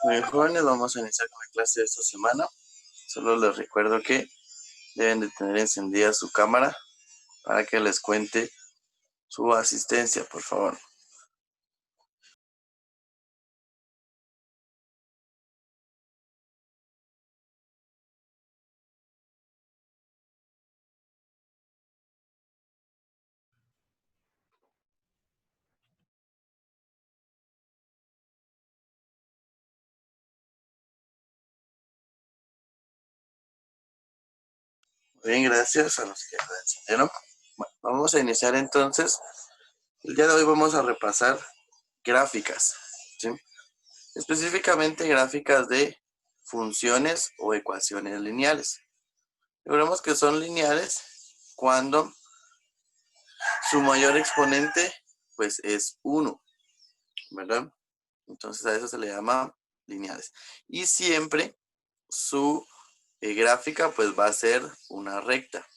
Muy bien, jóvenes, vamos a iniciar con la clase de esta semana. Solo les recuerdo que deben de tener encendida su cámara para que les cuente su asistencia, por favor. Muy bien, gracias a los que la encendieron. Bueno, vamos a iniciar entonces. El día de hoy vamos a repasar gráficas, ¿sí? Específicamente gráficas de funciones o ecuaciones lineales. Recordemos que son lineales cuando su mayor exponente pues es 1, ¿verdad? Entonces a eso se le llama lineales. Y siempre su gráfica pues va a ser una recta.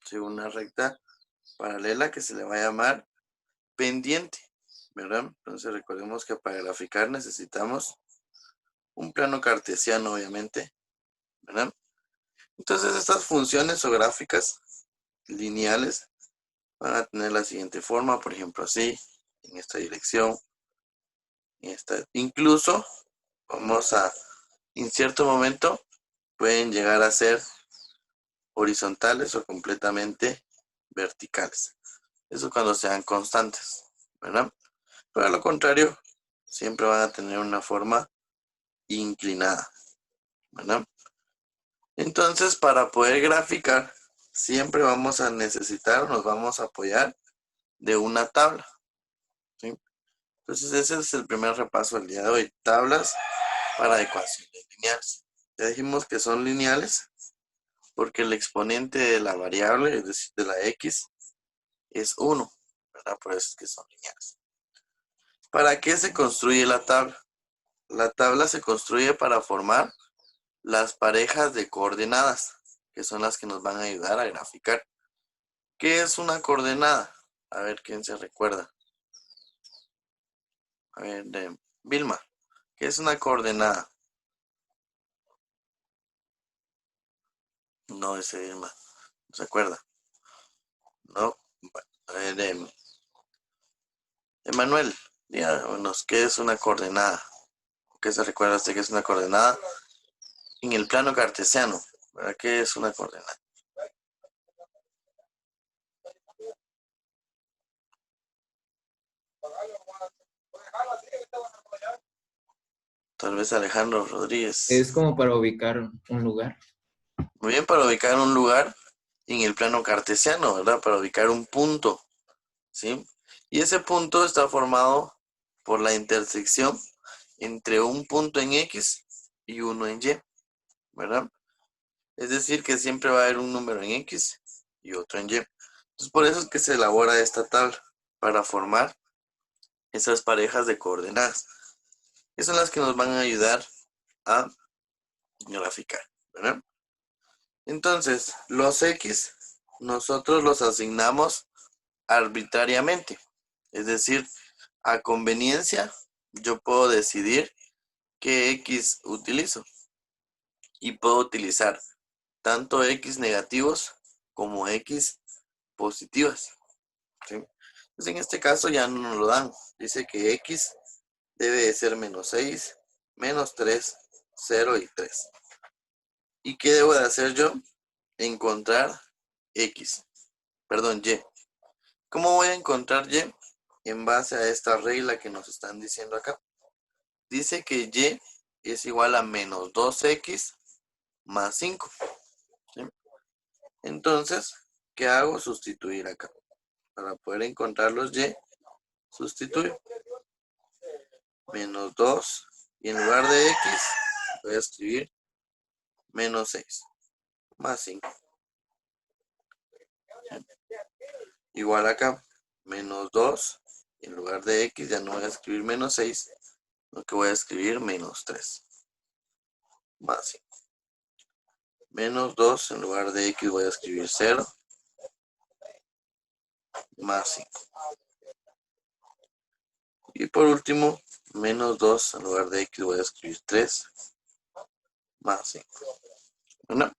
¿Sí? Una recta paralela que se le va a llamar pendiente, ¿verdad? Entonces recordemos que para graficar necesitamos un plano cartesiano, obviamente, ¿verdad? Entonces estas funciones o gráficas lineales van a tener la siguiente forma, por ejemplo así, en esta dirección, en esta. Incluso vamos a, en cierto momento, pueden llegar a ser horizontales o completamente verticales. Eso cuando sean constantes, ¿verdad? Pero a lo contrario, siempre van a tener una forma inclinada, ¿verdad? Entonces, para poder graficar, siempre vamos a necesitar, nos vamos a apoyar de una tabla, ¿sí? Entonces, ese es el primer repaso del día de hoy. Tablas para ecuaciones lineales. Ya dijimos que son lineales porque el exponente de la variable, es decir, de la x, es 1, ¿verdad? Por eso es que son lineales. ¿Para qué se construye la tabla? La tabla se construye para formar las parejas de coordenadas, que son las que nos van a ayudar a graficar. ¿Qué es una coordenada? A ver quién se recuerda. A ver, Vilma, ¿qué es una coordenada? No, ese Vilma, ¿no se acuerda? No. A ver, Emanuel, díganos, ¿qué es una coordenada? ¿Qué se recuerda usted que es una coordenada? En el plano cartesiano, ¿verdad? ¿Qué es una coordenada? Tal vez Alejandro Rodríguez. Es como para ubicar un lugar. Muy bien, para ubicar un lugar en el plano cartesiano, ¿verdad? Para ubicar un punto, ¿sí? Y ese punto está formado por la intersección entre un punto en X y uno en Y, ¿verdad? Es decir, que siempre va a haber un número en X y otro en Y. Entonces, por eso es que se elabora esta tabla, para formar esas parejas de coordenadas. Que son las que nos van a ayudar a graficar, ¿verdad? Entonces, los X nosotros los asignamos arbitrariamente. Es decir, a conveniencia, yo puedo decidir qué X utilizo. Y puedo utilizar tanto X negativos como X positivas, ¿sí? Pues en este caso ya no nos lo dan. Dice que X debe de ser menos 6, menos 3, 0 y 3. ¿Y qué debo de hacer yo? Encontrar X. Perdón, Y. ¿Cómo voy a encontrar Y? En base a esta regla que nos están diciendo acá. Dice que Y es igual a menos 2X más 5. ¿Sí? Entonces, ¿qué hago? Sustituir acá. Para poder encontrar los Y, sustituyo. Menos 2. Y en lugar de X, voy a escribir menos 6. Más 5. Igual acá. Menos 2. Y en lugar de X, ya no voy a escribir menos 6. Sino que voy a escribir menos 3. Más 5. Menos 2. En lugar de X, voy a escribir 0. Más 5. Y por último, menos 2 en lugar de x voy a escribir 3 más 5. Bueno,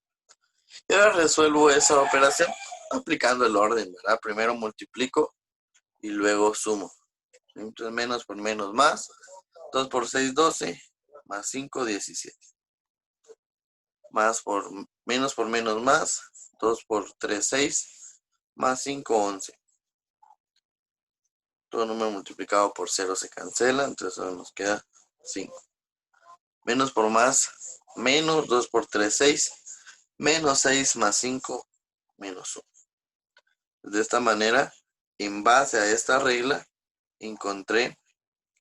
y ahora resuelvo esa operación aplicando el orden, ¿verdad? Primero multiplico y luego sumo. Entonces menos por menos más. 2 por 6, 12. Más 5, 17. Más por menos más. 2 por 3, 6. Más 5, 11. Todo número multiplicado por 0 se cancela. Entonces solo nos queda 5. Menos por más. Menos 2 por 3, 6. Menos 6 más 5. Menos 1. De esta manera, en base a esta regla, encontré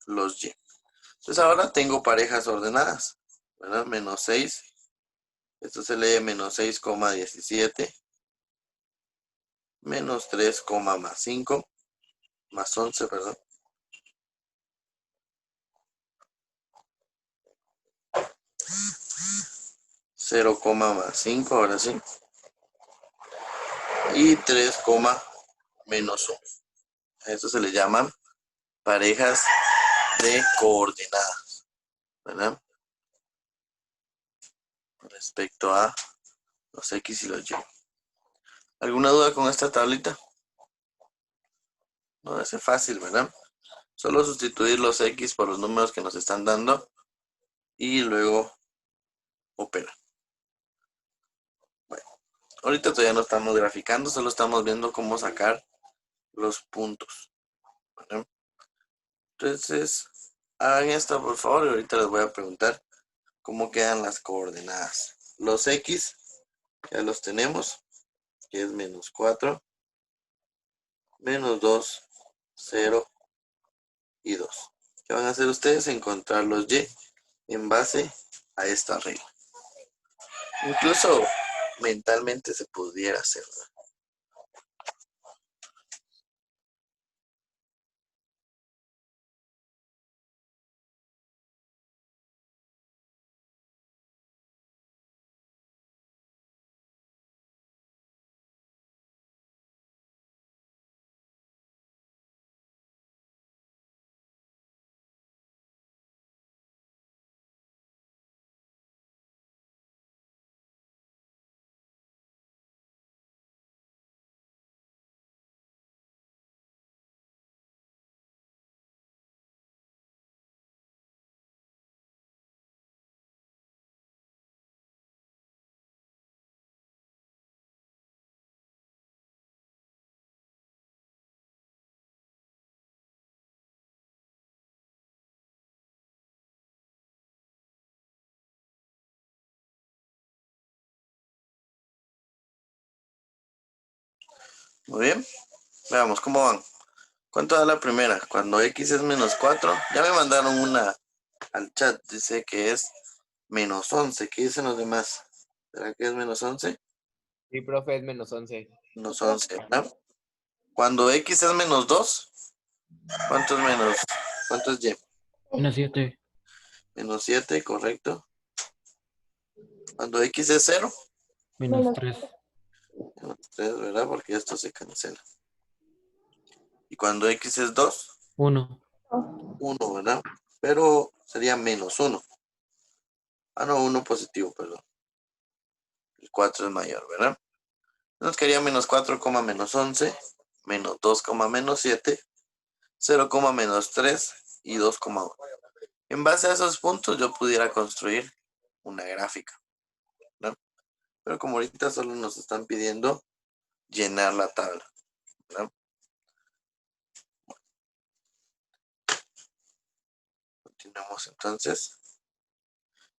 los y. Entonces ahora tengo parejas ordenadas, ¿verdad? Menos 6. Esto se lee menos 6, 17. Menos 3, más 5. Más 11, perdón. Cero, más 5, ahora sí. Y 3, menos 1. A esto se le llaman parejas de coordenadas, ¿verdad? Respecto a los X y los Y. ¿Alguna duda con esta tablita? No, es fácil, ¿verdad? Solo sustituir los X por los números que nos están dando y luego operar. Bueno, ahorita todavía no estamos graficando, solo estamos viendo cómo sacar los puntos, ¿verdad? Entonces, hagan esto por favor y ahorita les voy a preguntar cómo quedan las coordenadas. Los X ya los tenemos, que es menos 4, menos 2, 0 y 2. ¿Qué van a hacer ustedes? Encontrar los Y en base a esta regla. Incluso mentalmente se pudiera hacer, ¿verdad? Muy bien, veamos cómo van. ¿Cuánto da la primera? Cuando X es menos 4, ya me mandaron una al chat, dice que es menos 11. ¿Qué dicen los demás? ¿Será que es menos 11? Sí, profe, es menos 11. Menos 11, ¿verdad? Cuando X es menos 2, ¿cuánto es menos? ¿Cuánto es Y? Menos 7. Menos 7, correcto. Cuando X es 0, Menos 3. menos 3, ¿verdad? Porque esto se cancela. Y cuando X es 2, 1. 1, ¿verdad? Pero sería menos 1. Ah, no, 1 positivo, perdón. El 4 es mayor, ¿verdad? Nos quedaría menos 4, menos 11, menos 2, menos 7, 0, menos 3 y 2, 1. En base a esos puntos yo pudiera construir una gráfica, ¿no? Pero como ahorita solo nos están pidiendo llenar la tabla, ¿no? Continuamos entonces.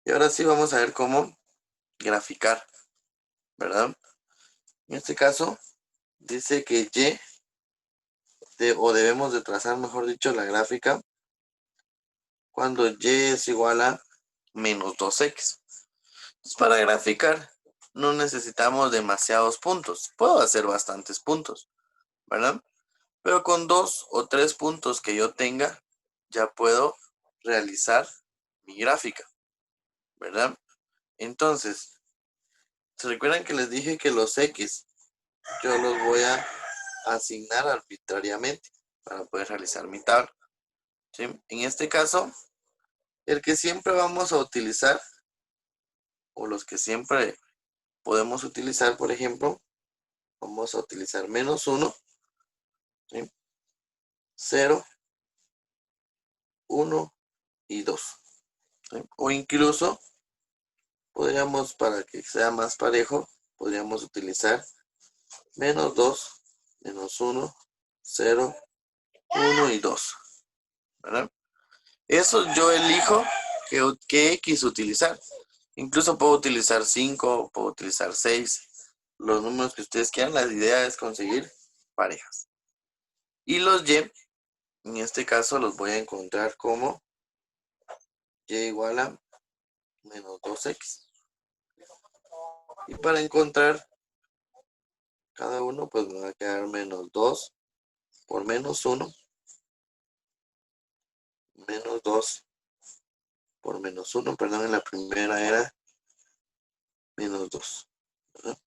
Y ahora sí vamos a ver cómo graficar, ¿verdad? En este caso dice que Y, o debemos de trazar, mejor dicho, la gráfica cuando Y es igual a menos 2X. Entonces, para graficar no necesitamos demasiados puntos. Puedo hacer bastantes puntos, ¿verdad? Pero con 2 o 3 puntos que yo tenga, ya puedo realizar mi gráfica, ¿verdad? Entonces, ¿se recuerdan que les dije que los X yo los voy a asignar arbitrariamente para poder realizar mi tabla? ¿Sí? En este caso, El que siempre vamos a utilizar, o los que siempre podemos utilizar, por ejemplo, vamos a utilizar -1, ¿sí? 0, 1 y 2. ¿Sí? O incluso podríamos, para que sea más parejo, podríamos utilizar -2, -1, 0, 1 y 2. ¿Verdad? Eso yo elijo qué X utilizar. Incluso puedo utilizar 5, puedo utilizar 6, los números que ustedes quieran. La idea es conseguir parejas. Y los Y, en este caso, los voy a encontrar como Y igual a -2X. Y para encontrar cada uno, pues me va a quedar -2 por -1, -2 por -1, perdón, en la primera era -2. ¿Verdad?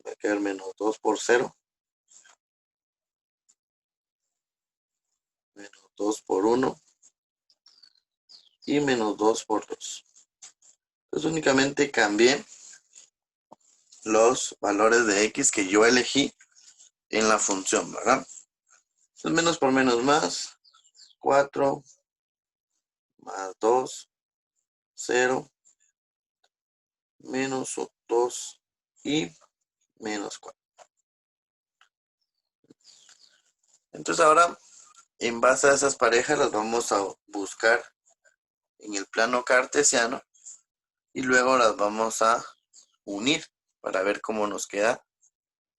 Va a quedar -2 por 0, -2 por 1 y -2 por 2. Entonces únicamente cambié los valores de X que yo elegí en la función, ¿verdad? Entonces menos por menos más, 4 más 2, 0, -2 y -4. Entonces ahora, en base a esas parejas, las vamos a buscar en el plano cartesiano y luego las vamos a unir para ver cómo nos queda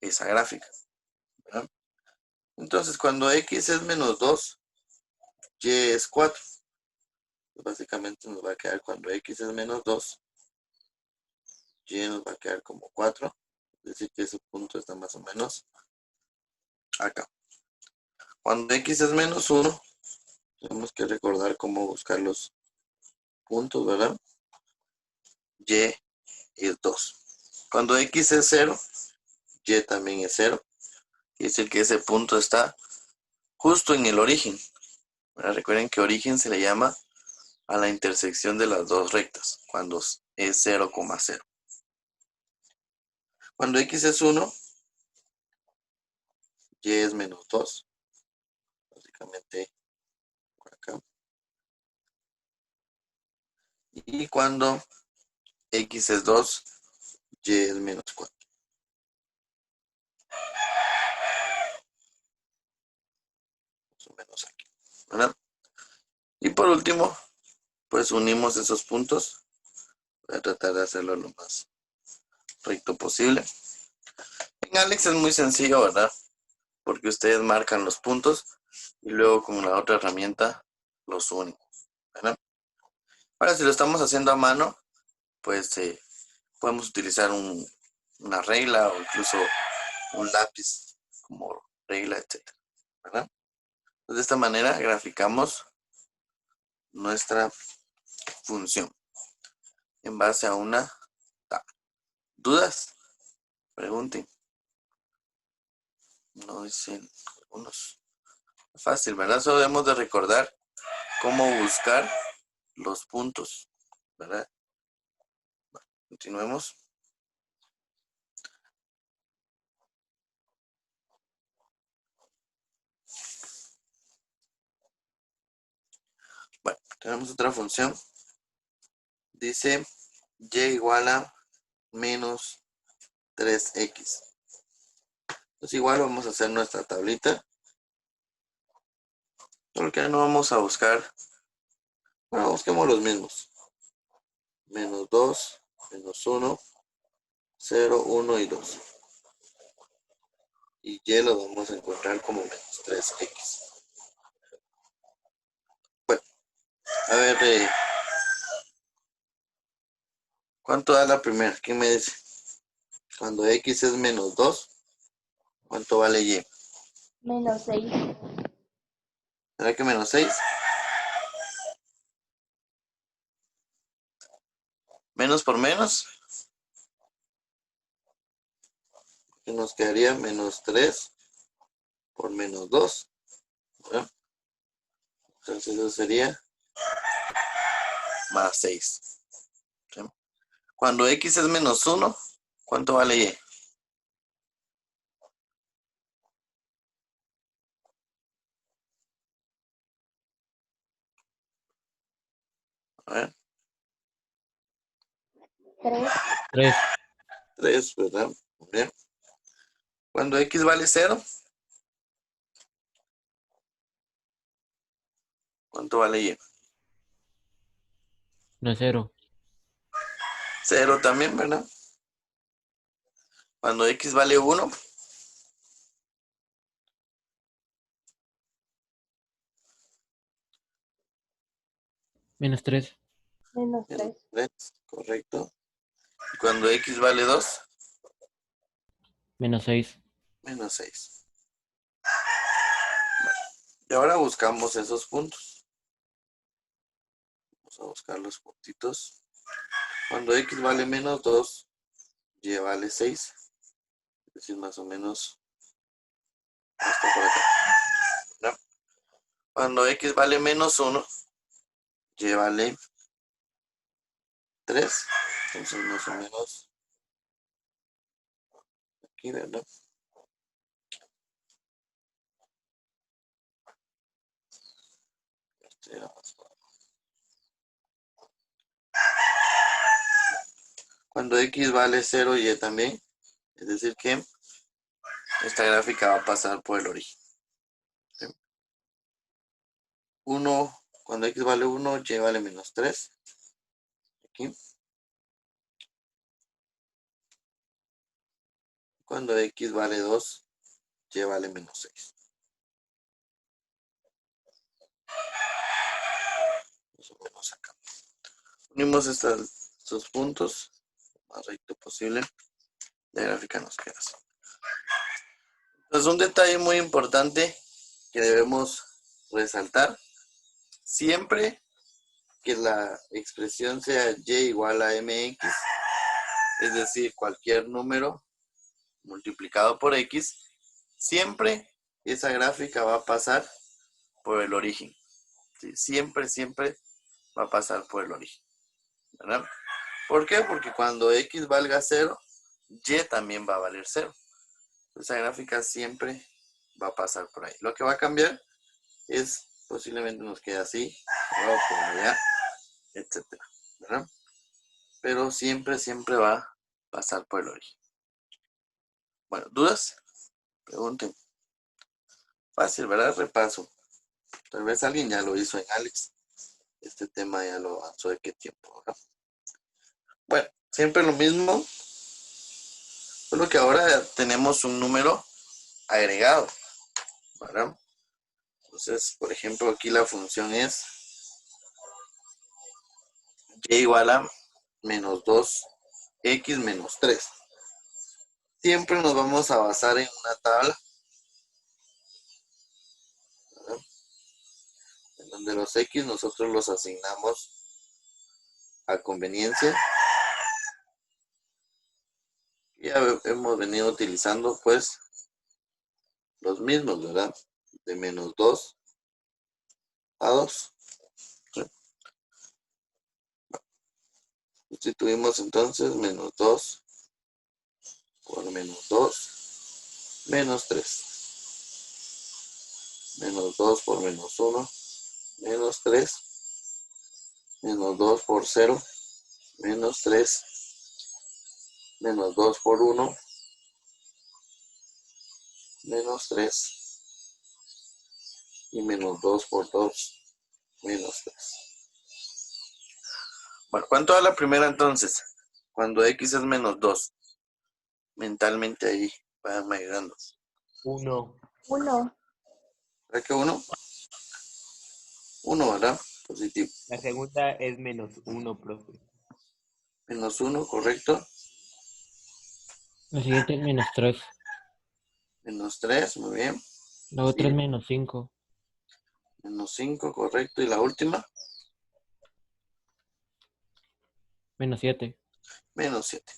esa gráfica, ¿verdad? Entonces, cuando X es -2, Y es 4. Básicamente nos va a quedar cuando X es -2, Y nos va a quedar como 4. Es decir, que ese punto está más o menos acá. Cuando X es -1, tenemos que recordar cómo buscar los puntos, ¿verdad? Y es 2. Cuando X es 0, Y también es 0. Quiere decir que ese punto está justo en el origen, ¿verdad? Recuerden que origen se le llama a la intersección de las dos rectas, cuando es 0,0. Cuando X es 1, Y es -2. Básicamente por acá. Y cuando X es 2, Y es -4. Más o menos aquí, ¿verdad? Y por último, pues unimos esos puntos. Voy a tratar de hacerlo lo más recto posible. En Alex es muy sencillo, ¿verdad? Porque ustedes marcan los puntos y luego con la otra herramienta los unen, ¿verdad? Ahora, si lo estamos haciendo a mano, pues podemos utilizar una regla o incluso un lápiz como regla, etcétera, ¿verdad? Entonces, de esta manera graficamos nuestra función en base a una tabla. ¿Dudas? Pregunten. No dicen algunos. Fácil, ¿verdad? Solo debemos de recordar cómo buscar los puntos, ¿verdad? Continuemos. Bueno, tenemos otra función. Dice Y igual a menos 3X. Entonces igual vamos a hacer nuestra tablita. Solo que no vamos a buscar. Bueno, busquemos los mismos. -2, -1, 0, 1 y 2. Y Y lo vamos a encontrar como -3X. Bueno, a ver, ¿cuánto da la primera? ¿Quién me dice? Cuando X es -2, ¿cuánto vale Y? -6. ¿Será que -6? Menos por menos. que nos quedaría menos 3 por menos 2. ¿Verdad? Entonces eso sería más 6. ¿Sí? Cuando x es menos 1, ¿cuánto vale y? A ver, 3, 3. 3, ¿verdad? Muy bien. Cuando x vale 0, ¿cuánto vale y? No es 0. 0 también, ¿verdad? Cuando x vale 1, Menos 3. menos menos 3, 3, correcto. Y cuando x vale 2, Menos 6. menos 6. Y ahora buscamos esos puntos. Vamos a buscar los puntitos. Cuando x vale menos 2, y vale 6. Es decir, más o menos hasta por acá. ¿No? Cuando x vale menos 1, y vale 3. Entonces más o menos aquí, ¿verdad? Cuando x vale 0, y también. Es decir que esta gráfica va a pasar por el origen. 1, cuando x vale 1, y vale menos 3. Aquí. Cuando x vale 2, y vale menos 6. Más o menos acá. Unimos estos puntos lo más recto posible. La gráfica nos queda así. Entonces, un detalle muy importante que debemos resaltar. Siempre que la expresión sea y igual a mx, es decir, cualquier número multiplicado por x, siempre esa gráfica va a pasar por el origen. ¿Sí? Siempre va a pasar por el origen. ¿Verdad? ¿Por qué? Porque cuando x valga 0, y también va a valer 0. Esa gráfica siempre va a pasar por ahí. Lo que va a cambiar es, posiblemente nos quede así, o por allá, etcétera, ¿verdad? Pero siempre va a pasar por el origen. Bueno, ¿dudas? Pregunten. Fácil, ¿verdad? Repaso. Tal vez alguien ya lo hizo en Alex. Este tema ya lo avanzó de qué tiempo, ¿verdad? Bueno, siempre lo mismo. Solo que ahora tenemos un número agregado, ¿verdad? Entonces, por ejemplo, aquí la función es y igual a menos 2x menos 3. Siempre nos vamos a basar en una tabla, ¿verdad? En donde los x nosotros los asignamos a conveniencia. Ya hemos venido utilizando pues los mismos, ¿verdad? De menos 2 a 2. ¿Sí? Sustituimos entonces menos 2 por menos 2, menos 3. Menos 2 por menos 1, menos 3. Menos 2 por 0, menos 3. Menos 2 por 1, menos 3. Y menos 2 por 2, menos 3. Bueno, ¿cuánto da la primera entonces? Cuando x es menos 2. Mentalmente ahí, vayan ayudando. 1. 1, ¿Verdad que 1? 1, ¿verdad? Positivo. La segunda es menos 1, profe. Menos 1, correcto. La siguiente es menos 3. Menos 3, muy bien. La otra es Sí. menos 5. Menos 5, correcto. Y la última, Menos 7. menos 7.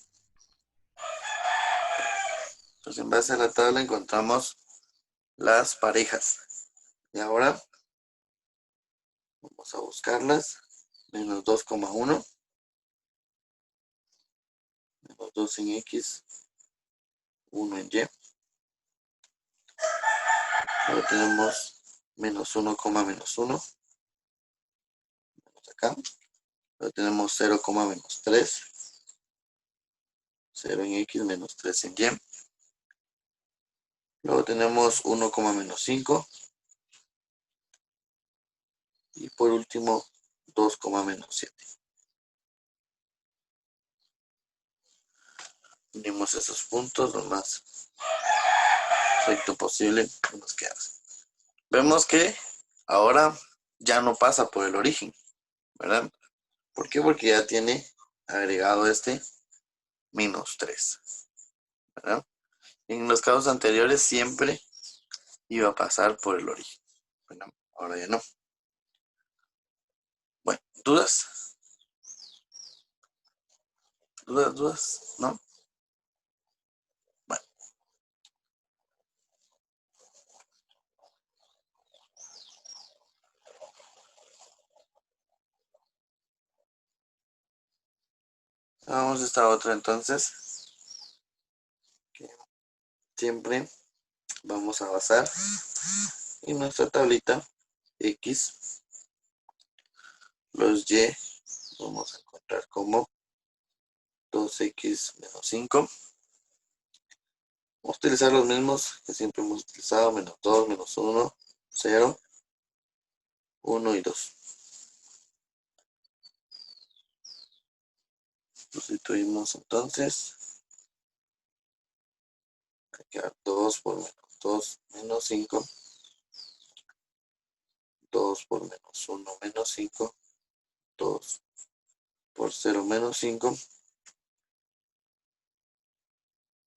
Entonces en base a la tabla encontramos las parejas. Y ahora vamos a buscarlas. Menos 2,1. Menos 2 en X. 1 en Y. Luego tenemos menos 1, menos 1. Menos acá. Luego tenemos 0, menos 3. 0 en X menos 3 en Y. Luego tenemos 1, menos 5. Y por último 2, menos 7. Unimos esos puntos lo más recto posible y nos queda. Vemos que ahora ya no pasa por el origen, ¿verdad? ¿Por qué? Porque ya tiene agregado este menos 3, ¿verdad? En los casos anteriores siempre iba a pasar por el origen, ¿verdad? Ahora ya no. Bueno, ¿dudas? ¿Dudas? ¿No? Bueno, vamos a esta otra entonces. Que siempre vamos a basar en nuestra tablita X. Los Y vamos a encontrar como 2X menos 5. Vamos a utilizar los mismos que siempre hemos utilizado, menos 2, menos 1, 0, 1 y 2. Sustituimos entonces. Va a quedar 2 por menos 2, menos 5. 2 por menos 1, menos 5. 2 por 0, menos 5.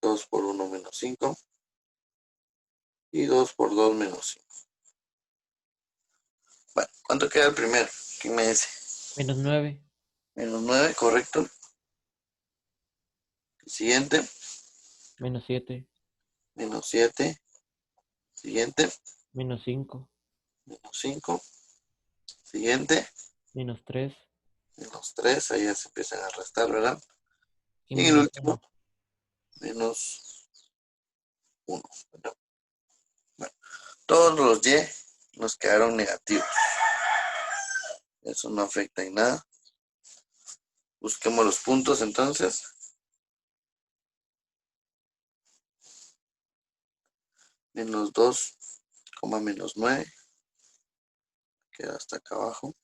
2 por 1, menos 5. Y 2 por 2, menos 5. Bueno, ¿cuánto queda el primero? ¿Quién me dice? Menos 9. Menos 9, correcto. El siguiente, Menos 7. menos 7. Siguiente, Menos 5. menos 5. Siguiente, Menos 3. menos 3. Ahí ya se empiezan a restar, ¿verdad? Y Y en el menos último, 1. menos 1. ¿Verdad? Bueno, todos los Y nos quedaron negativos. Eso no afecta en nada. Busquemos los puntos entonces. Menos 2, menos 9. Queda hasta acá abajo.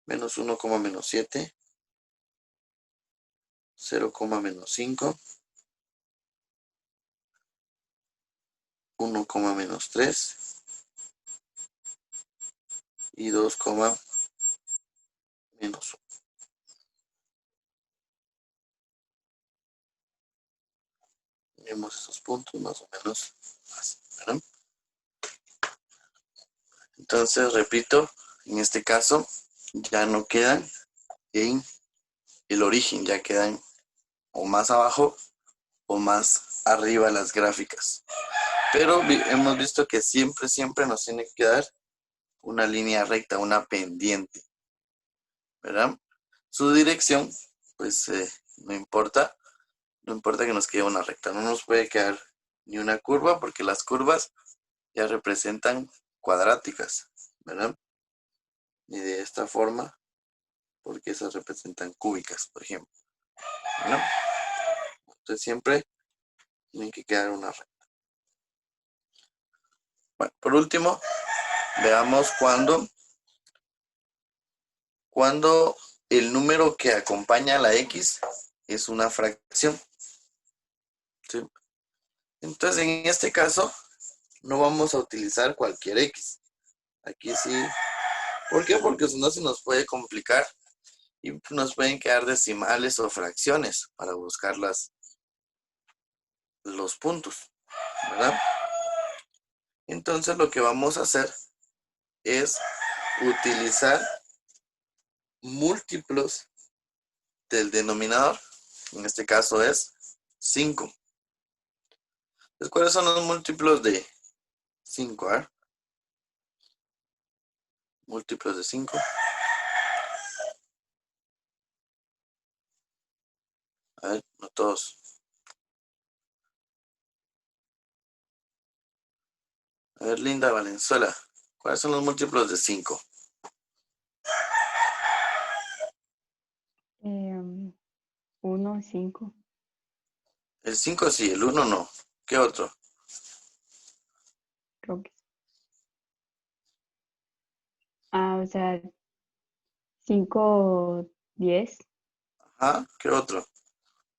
Menos 1, menos 7. 0, menos 5. 1, menos 3. Y 2, menos 1. Tenemos esos puntos más o menos así, ¿verdad? Entonces, repito, en este caso ya no quedan en el origen, ya quedan o más abajo o más arriba las gráficas. Pero hemos visto que siempre nos tiene que quedar una línea recta, una pendiente, ¿verdad? Su dirección, pues no importa que nos quede una recta, no nos puede quedar ni una curva porque las curvas ya representan cuadráticas, ¿verdad? Ni de esta forma porque esas representan cúbicas, por ejemplo, ¿verdad? Entonces siempre tienen que quedar una recta. Bueno, por último, veamos cuando el número que acompaña a la X es una fracción, ¿sí? Entonces, en este caso, no vamos a utilizar cualquier X. Aquí sí. ¿Por qué? Porque si no se nos puede complicar y nos pueden quedar decimales o fracciones para buscar los puntos, ¿verdad? Entonces, lo que vamos a hacer es utilizar múltiplos del denominador. En este caso es 5. Entonces, ¿cuáles son los múltiplos de 5? A ver. Múltiplos de 5. A ver, no todos. A ver, Linda Valenzuela, ¿cuáles son los múltiplos de 5? 1 y 5. El 5 sí, el 1 no. ¿Qué otro? Creo que. O sea, 5, 10, Ajá, ¿qué otro?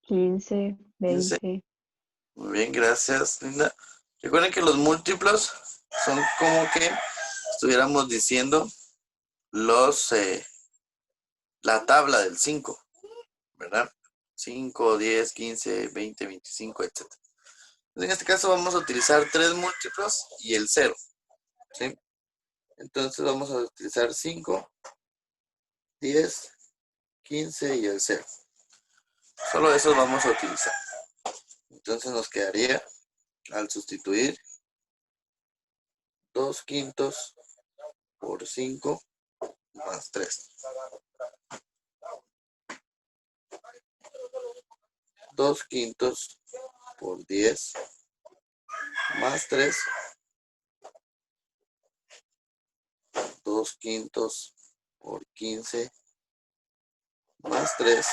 15, 15. 20. Muy bien, gracias, Linda. Recuerden que los múltiplos son como que estuviéramos diciendo la tabla del 5, ¿verdad? 5, 10, 15, 20, 25, etc. En este caso vamos a utilizar 3 múltiplos y el 0, ¿sí? Entonces vamos a utilizar 5, 10, 15 y el 0. Solo esos vamos a utilizar. Entonces nos quedaría, al sustituir, 2 quintos por 5 más 3. 2 quintos por 10 más 3. 2 quintos por 15 más 3.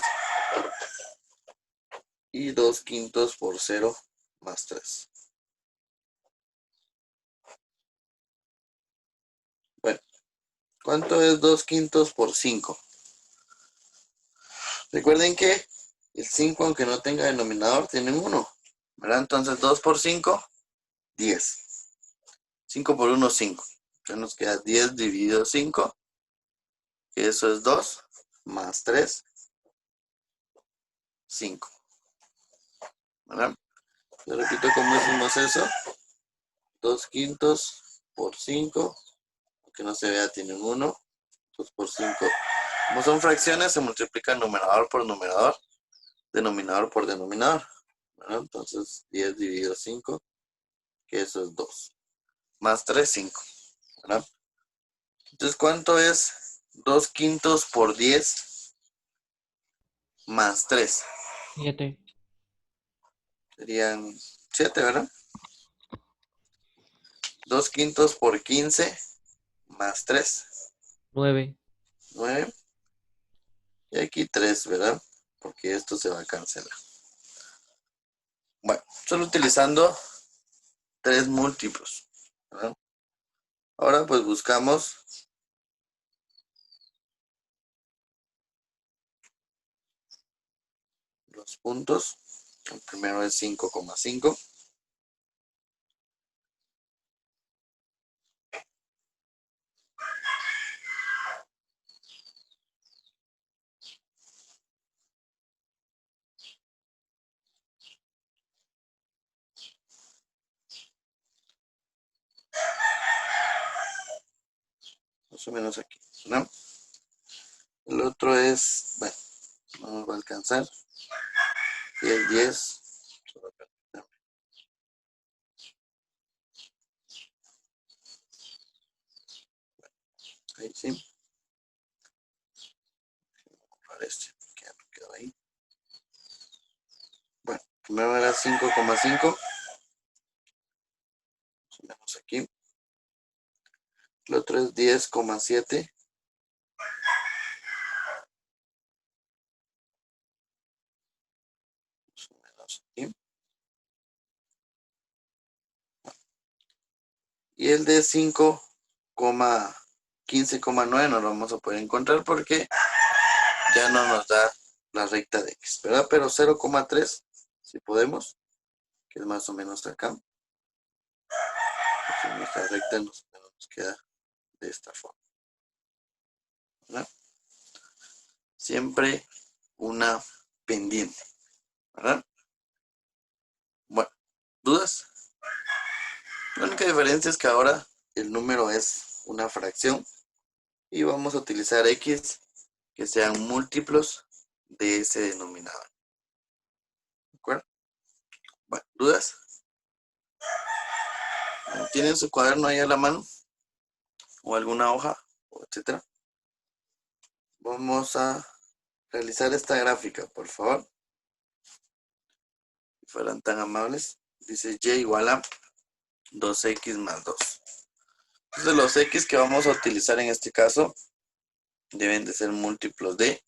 Y 2 quintos por 0 más 3. Bueno, ¿cuánto es 2 quintos por 5? Recuerden que el 5, aunque no tenga denominador, tiene 1, ¿verdad? Entonces 2 por 5, 10. 5 por 1, 5. Entonces nos queda 10 dividido 5, que eso es 2, más 3, 5. ¿Verdad? Yo repito cómo hicimos eso. 2 quintos por 5, aunque no se vea, tienen 1. 2 por 5. Como son fracciones, se multiplica numerador por numerador, denominador por denominador. ¿Verdad? Entonces 10 dividido 5, que eso es 2. Más 3, 5. ¿Verdad? Entonces, ¿cuánto es 2 quintos por 10 más 3? 7. Serían 7, ¿verdad? 2 quintos por 15 más 3. 9. 9. Y aquí 3, ¿verdad? Porque esto se va a cancelar. Bueno, solo utilizando 3 múltiplos, ¿verdad? Ahora pues buscamos los puntos. El primero es 5,5. Más o menos aquí, ¿no? El otro es, bueno, no nos va a alcanzar. Y el 10. Ahí sí. Parece que ya no quedó ahí. Bueno, primero era 5,5. Más o menos aquí. El otro es 10,7. Más o menos aquí. Y el de 5,15,9 no lo vamos a poder encontrar porque ya no nos da la recta de x, ¿verdad? Pero 0,3, si podemos, que es más o menos acá. Pues nuestra recta nos queda de esta forma, ¿verdad? Siempre una pendiente, ¿verdad? Bueno, ¿dudas? La única diferencia es que ahora el número es una fracción y vamos a utilizar x que sean múltiplos de ese denominador. ¿De acuerdo? ¿Dudas? ¿Tienen su cuaderno ahí a la mano? ¿O alguna hoja? Etcétera. Vamos a realizar esta gráfica, por favor. Si fueran tan amables. Dice y igual a 2x más 2. Entonces los x que vamos a utilizar en este caso deben de ser múltiplos de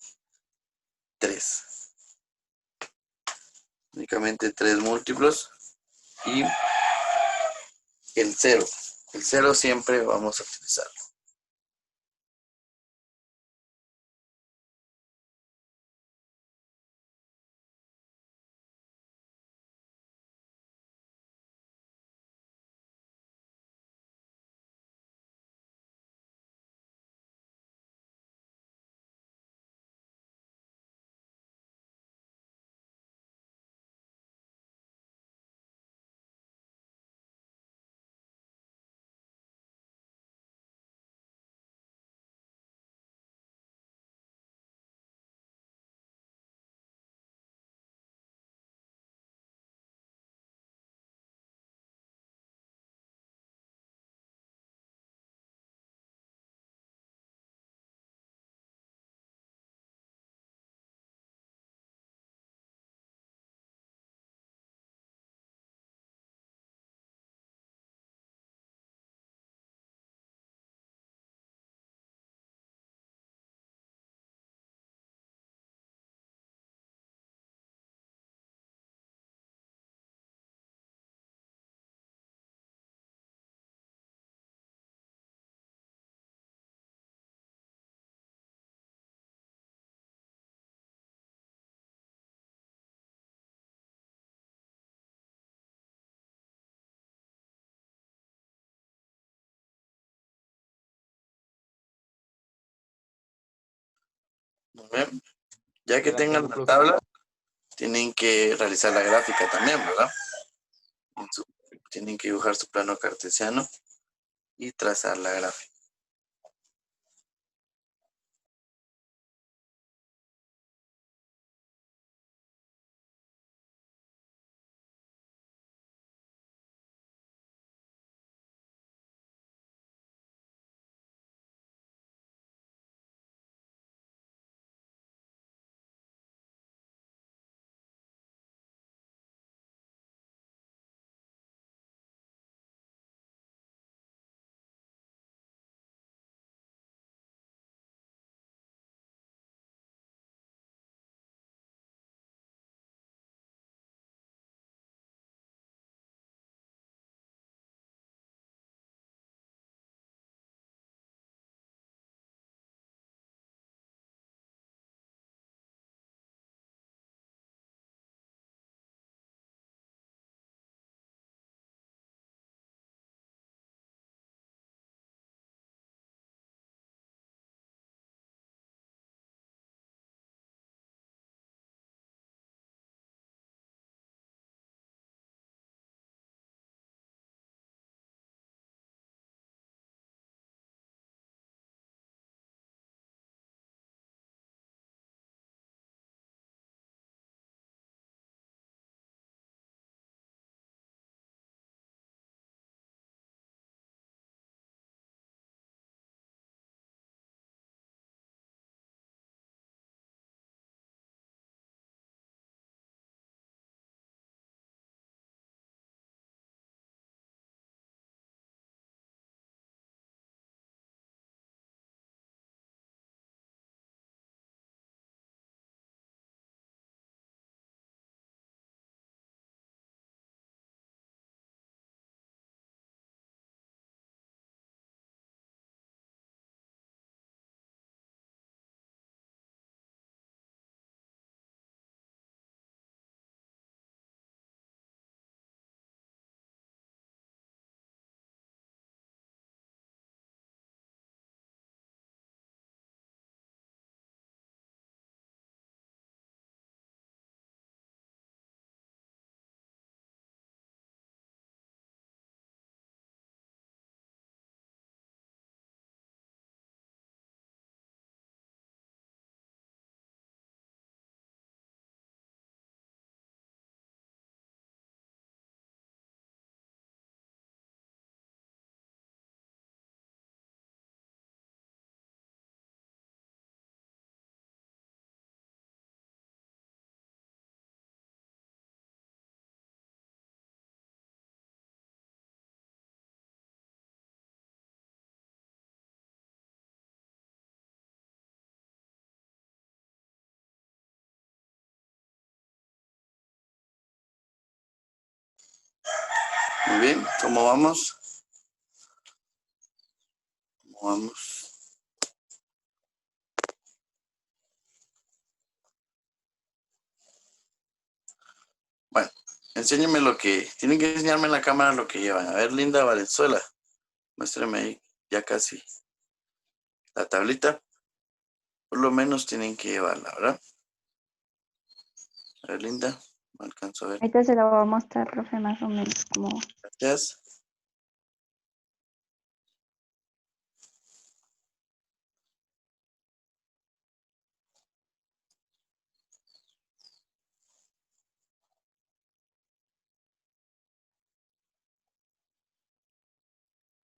3. Únicamente 3 múltiplos y el 0. El 0 siempre vamos a utilizarlo. Muy bien. Ya que Ya la tengan tengo, la profe. tabla, tienen que realizar la gráfica también, ¿verdad? Tienen que dibujar su plano cartesiano y trazar la gráfica. Muy bien, ¿cómo vamos? ¿Cómo vamos? Bueno, enséñenme lo que... Tienen que enseñarme en la cámara lo que llevan. A ver, Linda Valenzuela, muéstrame ahí ya casi la tablita. Por lo menos tienen que llevarla, ¿verdad? A ver, Linda, no alcanzo a ver. Ahorita se lo voy a mostrar, profe, más o menos como. Gracias.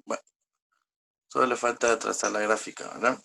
Bueno, solo le falta trazar la gráfica, ¿verdad?